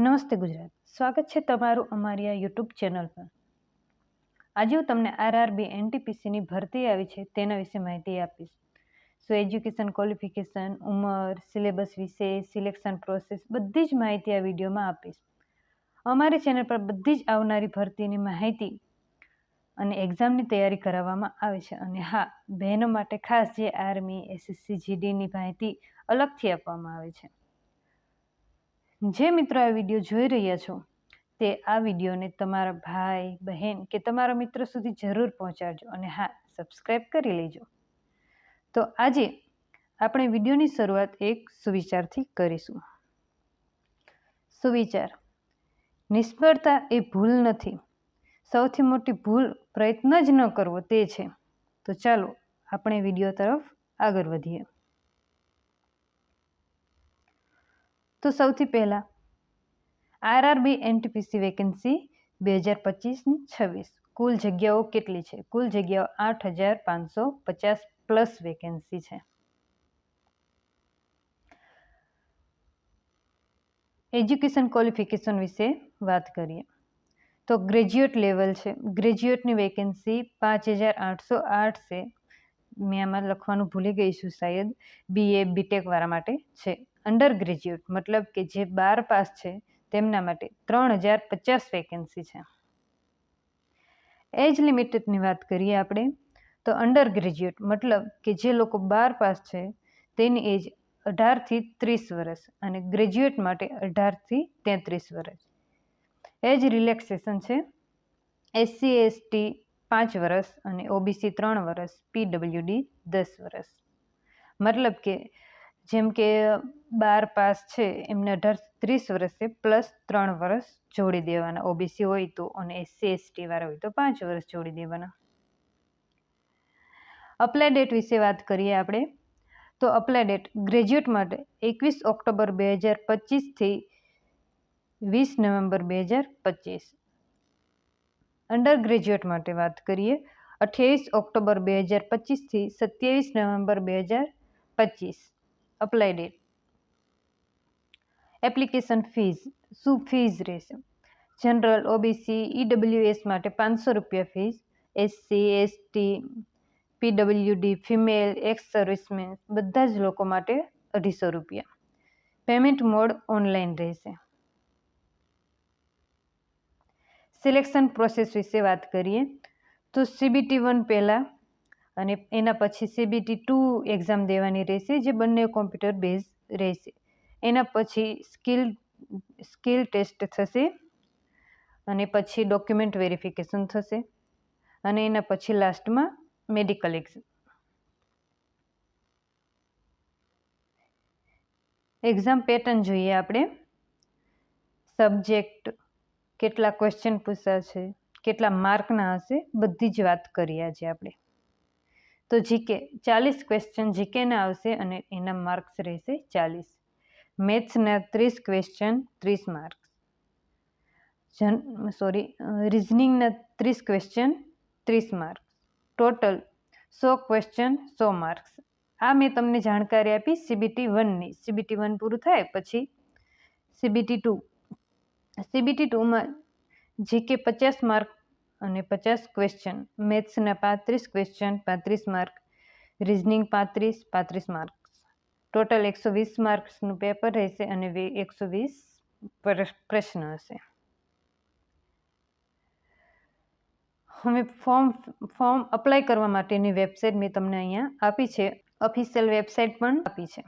નમસ્તે ગુજરાત, સ્વાગત છે તમારું અમારી આ યુટ્યુબ ચેનલ પર। આજે હું તમને આરઆરબી એનટીપીસીની ભરતી આવી છે તેના વિશે માહિતી આપીશ। સો એજ્યુકેશન ક્વોલિફિકેશન, ઉંમર, સિલેબસ વિશે, સિલેક્શન પ્રોસેસ બધી જ માહિતી આ વિડીયોમાં આપીશ। અમારી ચેનલ પર બધી જ આવનારી ભરતીની માહિતી અને એક્ઝામની તૈયારી કરાવવામાં આવે છે। અને હા, બહેનો માટે ખાસ જે આર્મી, એસએસસી, જીડીની માહિતી અલગથી આપવામાં આવે છે। જે મિત્રો આ વિડીયો જોઈ રહ્યા છો તે આ વિડીયોને તમારા ભાઈ, બહેન કે તમારા મિત્ર સુધી જરૂર પહોંચાડજો અને હા, સબસ્ક્રાઈબ કરી લેજો। તો આજે આપણે વિડીયોની શરૂઆત એક સુવિચારથી કરીશું। સુવિચાર: નિષ્ફળતા એ ભૂલ નથી, સૌથી મોટી ભૂલ પ્રયત્ન જ ન કરવો તે છે। તો ચાલો આપણે વિડીયો તરફ આગળ વધીએ। તો સૌથી પહેલા આરઆરબી એનટીપીસી વેકેન્સી 2025ની 26 કુલ જગ્યાઓ કેટલી છે? કુલ જગ્યાઓ 8550 પ્લસ વેકેન્સી છે। એજ્યુકેશન ક્વોલિફિકેશન વિશે વાત કરીએ તો ગ્રેજ્યુએટ લેવલ છે। ગ્રેજ્યુએટની વેકેન્સી 5808 છે। મેં આમાં લખવાનું ભૂલી ગઈ છું શાયદ, બીએ બીટેક વાળા માટે છે। અંડર ગ્રેજ્યુએટ મતલબ કે જે 12 પાસ છે તેમના માટે 3050 વેકેન્સી છે। એજ લિમિટેડની વાત કરીએ આપણે તો અંડર ગ્રેજ્યુએટ મતલબ કે જે લોકો 12 પાસ છે તેની એજ 18 થી 30 વર્ષ અને ગ્રેજ્યુએટ માટે 18 થી 33 વર્ષ। એજ રિલેક્સેશન છે એસસી એસટી 5 વર્ષ અને ઓબીસી 3 વર્ષ, પીડબ્લ્યુડી 10 વર્ષ। મતલબ કે જેમ કે 12 પાસ છે એમને 18-30 વર્ષે પ્લસ 3 વર્ષ જોડી દેવાના ઓબીસી હોય તો, અને એસસી એસટી વાળા હોય તો 5 વર્ષ જોડી દેવાના। અપ્લાય ડેટ વિશે વાત કરીએ આપણે તો અપ્લાય ડેટ ગ્રેજ્યુએટ માટે 21 ઓક્ટોબર 2025 થી 20 નવેમ્બર 2025। અંડર ગ્રેજ્યુએટ માટે વાત કરીએ 28 ઓક્ટોબર 2025 થી 27 November 2025 apply date. Application fees, શું ફીઝ રહેશે? જનરલ, ઓબીસી, ઈડબ્લ્યુએસ માટે 500 રૂપિયા fees, SC ST, PWD, female, x servicemen બધા જ લોકો માટે 250 રૂપિયા। પેમેન્ટ મોડ ઓનલાઈન રહેશે। સિલેક્શન પ્રોસેસ વિશે વાત કરીએ તો CBT 1 પહેલાં અને એના પછી CBT 2 એક્ઝામ દેવાની રહેશે, જે બંને કોમ્પ્યુટર બેઝ રહેશે। એના પછી સ્કિલ ટેસ્ટ થશે અને પછી ડોક્યુમેન્ટ વેરિફિકેશન થશે અને એના પછી લાસ્ટમાં મેડિકલ એક્ઝામ। એક્ઝામ પેટર્ન જોઈએ આપણે। સબ્જેક્ટ, કેટલા ક્વેશ્ચન પૂછાશે, કેટલા માર્કના હશે, બધી જ વાત કરીએ આજે આપણે। તો જીકે 40 ક્વેશ્ચન જીકેના આવશે અને એના માર્ક્સ રહેશે 40। મેથ્સના 30 ક્વેશ્ચન 30 માર્ક્સ, રિઝનિંગના 30 question 30 marks, total 100 question 100 marks. આ મેં તમને જાણકારી આપી CBT 1ની। CBT 1 પૂરું થાય પછી CBT 2। CBT 2માં જીકે 50 માર્ક અને 50 ક્વેશ્ચન, મેથ્સના 35 question 35 mark, reasoning 35 marks, total 120 માર્ક્સનું પેપર રહેશે અને 120 પ્રશ્ન હશે। હવે ફોર્મ અપ્લાય કરવા માટેની વેબસાઇટ મેં તમને અહીંયા આપી છે, ઓફિશિયલ વેબસાઇટ પણ આપી છે।